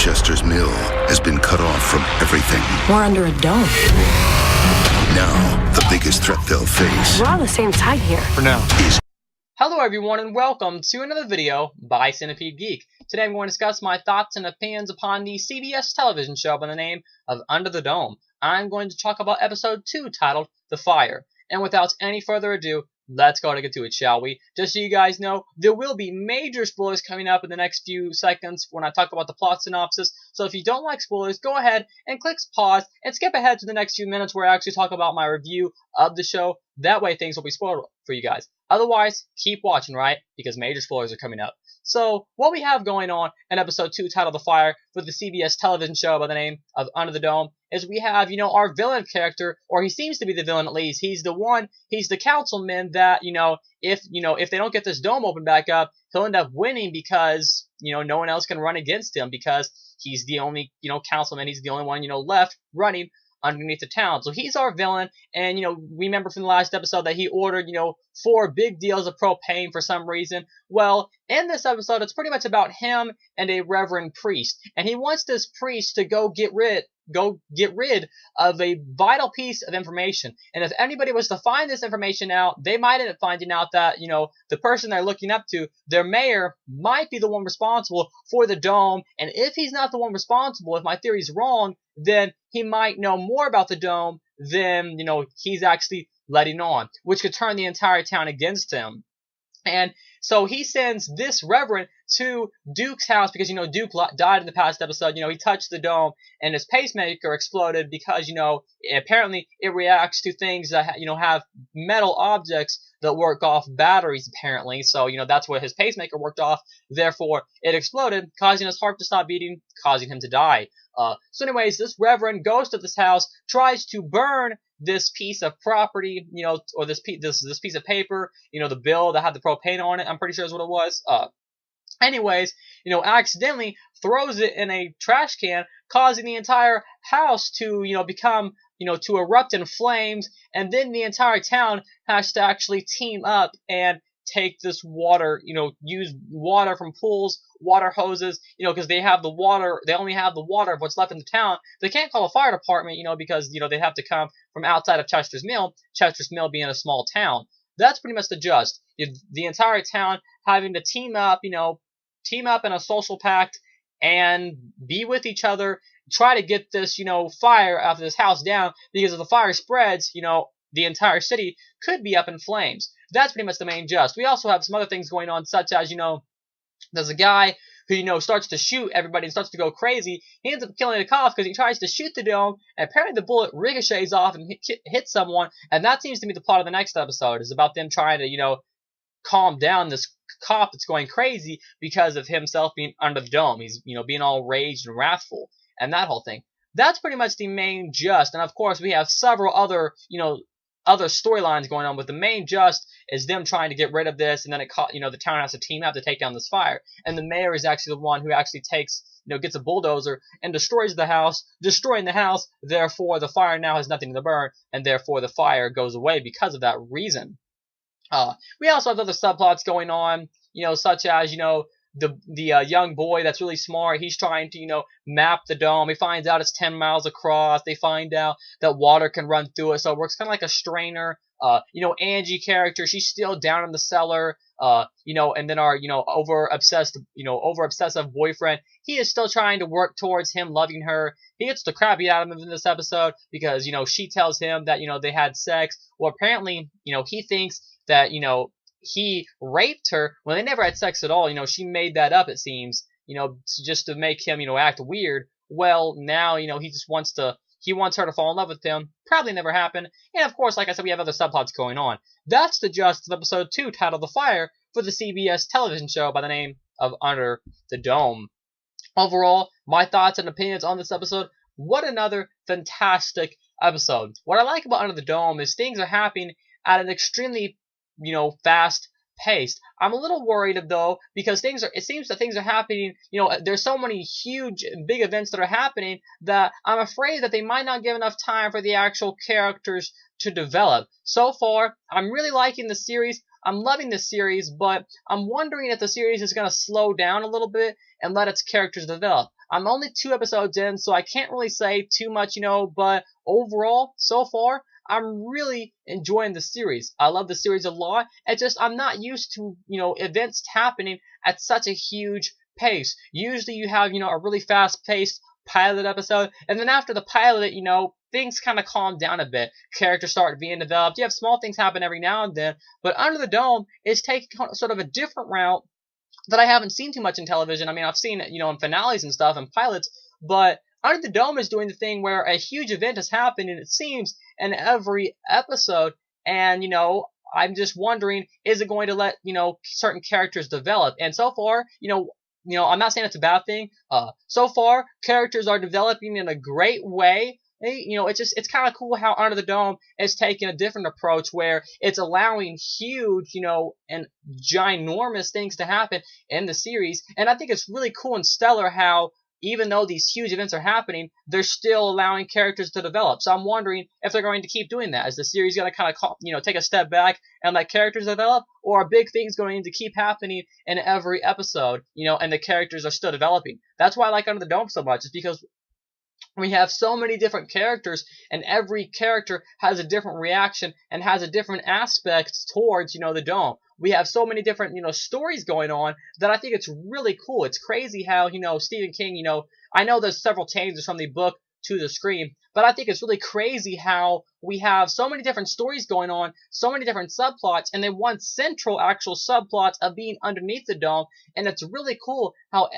Chester's Mill has been cut off from everything. We're under a dome. Now, the biggest threat they'll face We're on the same side here. For now. is Hello everyone and welcome to another video by Centipede Geek. Today I'm going to discuss my thoughts and opinions upon the CBS television show by the name of Under the Dome. I'm going to talk about episode 2 titled The Fire. And without any further ado, let's go to get to it, shall we? Just so you guys know, there will be major spoilers coming up in the next few seconds when I talk about the plot synopsis. So if you don't like spoilers, go ahead and click pause and skip ahead to the next few minutes where I actually talk about my review of the show. That way things will be spoiled for you guys. Otherwise, keep watching, right? Because major spoilers are coming up. So, what we have going on in episode 2 titled The Fire for the CBS television show by the name of Under the Dome is we have, our villain character, or he seems to be the villain at least. He's the councilman that, if they don't get this dome open back up, he'll end up winning because, no one else can run against him because he's the only, councilman. He's the only one, left running underneath the town. So he's our villain, and we remember from the last episode that he ordered 4 big deals of propane for some reason. Well, in this episode it's pretty much about him and a reverend priest, and he wants this priest to go get rid of a vital piece of information. And if anybody was to find this information out, they might end up finding out that the person they're looking up to, their mayor, might be the one responsible for the dome. And if he's not the one responsible, if my theory's wrong, then he might know more about the dome than he's actually letting on, which could turn the entire town against him. And so he sends this reverend to Duke's house because, Duke died in the past episode. He touched the dome and his pacemaker exploded because, apparently it reacts to things that, have metal objects that work off batteries, apparently. So, that's what his pacemaker worked off. Therefore, it exploded, causing his heart to stop beating, causing him to die. So anyways, this reverend goes to this house, tries to burn this piece of property, or this piece of paper, the bill that had the propane on it, I'm pretty sure is what it was. Anyways, accidentally throws it in a trash can, causing the entire house to, become, to erupt in flames, and then the entire town has to actually team up and take this water, use water from pools, water hoses, because they only have the water of what's left in the town. They can't call a fire department, because, they have to come from outside of Chester's Mill being a small town. That's pretty much the gist. The entire town having to team up in a social pact and be with each other, try to get this, fire out of this house down, because if the fire spreads, the entire city could be up in flames. That's pretty much the main gist. We also have some other things going on, such as, there's a guy who, starts to shoot everybody and starts to go crazy. He ends up killing a cop because he tries to shoot the dome, and apparently the bullet ricochets off and hits someone, and that seems to be the plot of the next episode, is about them trying to, calm down this cop that's going crazy because of himself being under the dome. He's, being all raged and wrathful, and that whole thing. That's pretty much the main gist, and of course we have several other, other storylines going on, but the main gist is them trying to get rid of this, and then the town has to team up to take down this fire. And the mayor is actually the one who actually takes, gets a bulldozer and destroys the house, destroying the house. Therefore, the fire now has nothing to burn, and therefore the fire goes away because of that reason. We also have other subplots going on, such as, the young boy that's really smart. He's trying to, map the dome. He finds out it's 10 miles across. They find out that water can run through it, so it works kind of like a strainer. Angie character, she's still down in the cellar. And then our, over obsessive boyfriend, he is still trying to work towards him loving her. He gets the crap beat out of him in this episode because, she tells him that, they had sex. Well, apparently, he thinks that, he raped her when they never had sex at all. She made that up, it seems, just to make him, act weird. Well, now, he just wants her to fall in love with him. Probably never happened. And of course, like I said, we have other subplots going on. That's the gist of episode 2 titled The Fire for the CBS television show by the name of Under the Dome. Overall, my thoughts and opinions on this episode, what another fantastic episode. What I like about Under the Dome is things are happening at an extremely fast paced. I'm a little worried though, because it seems that things are happening, there's so many huge big events that are happening that I'm afraid that they might not give enough time for the actual characters to develop. So far, I'm really liking the series. I'm loving this series, but I'm wondering if the series is going to slow down a little bit and let its characters develop. I'm only 2 episodes in, so I can't really say too much, but overall, so far, I'm really enjoying the series. I love the series a lot. It's just I'm not used to, events happening at such a huge pace. Usually you have, a really fast-paced pilot episode, and then after the pilot, things kind of calm down a bit. Characters start being developed. You have small things happen every now and then, but Under the Dome is taking sort of a different route that I haven't seen too much in television. I mean, I've seen it, in finales and stuff and pilots, but Under the Dome is doing the thing where a huge event has happened, and it seems in every episode, and, I'm just wondering, is it going to let, certain characters develop? And so far, I'm not saying it's a bad thing. So far, characters are developing in a great way. It's kind of cool how Under the Dome is taking a different approach where it's allowing huge, and ginormous things to happen in the series. And I think it's really cool and stellar how even though these huge events are happening, they're still allowing characters to develop. So I'm wondering if they're going to keep doing that. Is the series going to kind of, take a step back and let characters develop? Or are big things going to keep happening in every episode, and the characters are still developing? That's why I like Under the Dome so much, is because we have so many different characters, and every character has a different reaction and has a different aspect towards, the dome. We have so many different, stories going on that I think it's really cool. It's crazy how, Stephen King, I know there's several changes from the book to the screen, but I think it's really crazy how we have so many different stories going on, so many different subplots, and then one central actual subplot of being underneath the dome. And it's really cool how,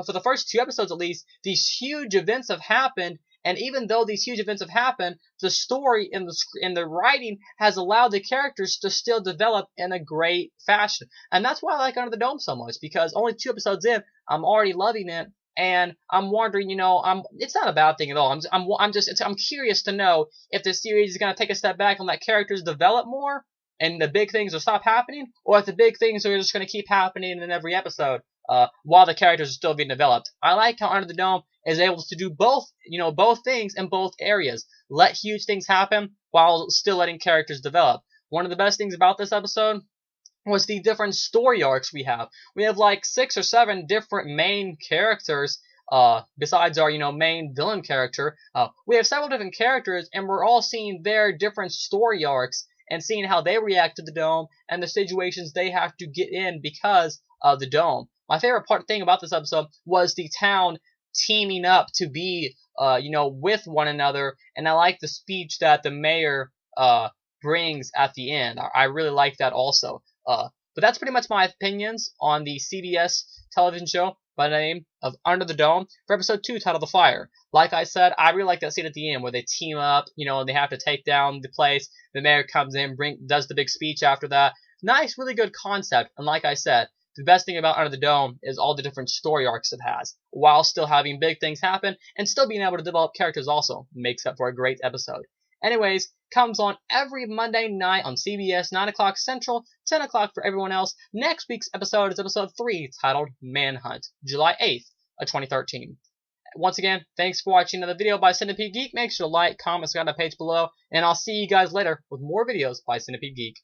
for the first 2 episodes at least, these huge events have happened. And even though these huge events have happened, the story in the writing has allowed the characters to still develop in a great fashion. And that's why I like Under the Dome so much, because only 2 episodes in, I'm already loving it. And I'm wondering, it's not a bad thing at all. I'm curious to know if the series is going to take a step back and let characters develop more, and the big things will stop happening, or if the big things are just going to keep happening in every episode, while the characters are still being developed. I like how Under the Dome is able to do both, both things in both areas. Let huge things happen while still letting characters develop. One of the best things about this episode was the different story arcs we have. We have like 6 or 7 different main characters, besides our, main villain character. We have several different characters, and we're all seeing their different story arcs and seeing how they react to the dome and the situations they have to get in because of the dome. My favorite thing about this episode was the town teaming up to be, with one another, and I like the speech that the mayor, brings at the end. I really like that also. But that's pretty much my opinions on the CBS television show by the name of Under the Dome for episode 2 titled The Fire. Like I said, I really like that scene at the end where they team up, and they have to take down the place. The mayor comes in, does the big speech after that. Nice, really good concept. And like I said, the best thing about Under the Dome is all the different story arcs it has, while still having big things happen and still being able to develop characters also makes up for a great episode. Anyways, comes on every Monday night on CBS, 9 o'clock Central, 10 o'clock for everyone else. Next week's episode is episode 3, titled Manhunt, July 8th of 2013. Once again, thanks for watching another video by Centipede Geek. Make sure to like, comment, subscribe to the page below, and I'll see you guys later with more videos by Centipede Geek.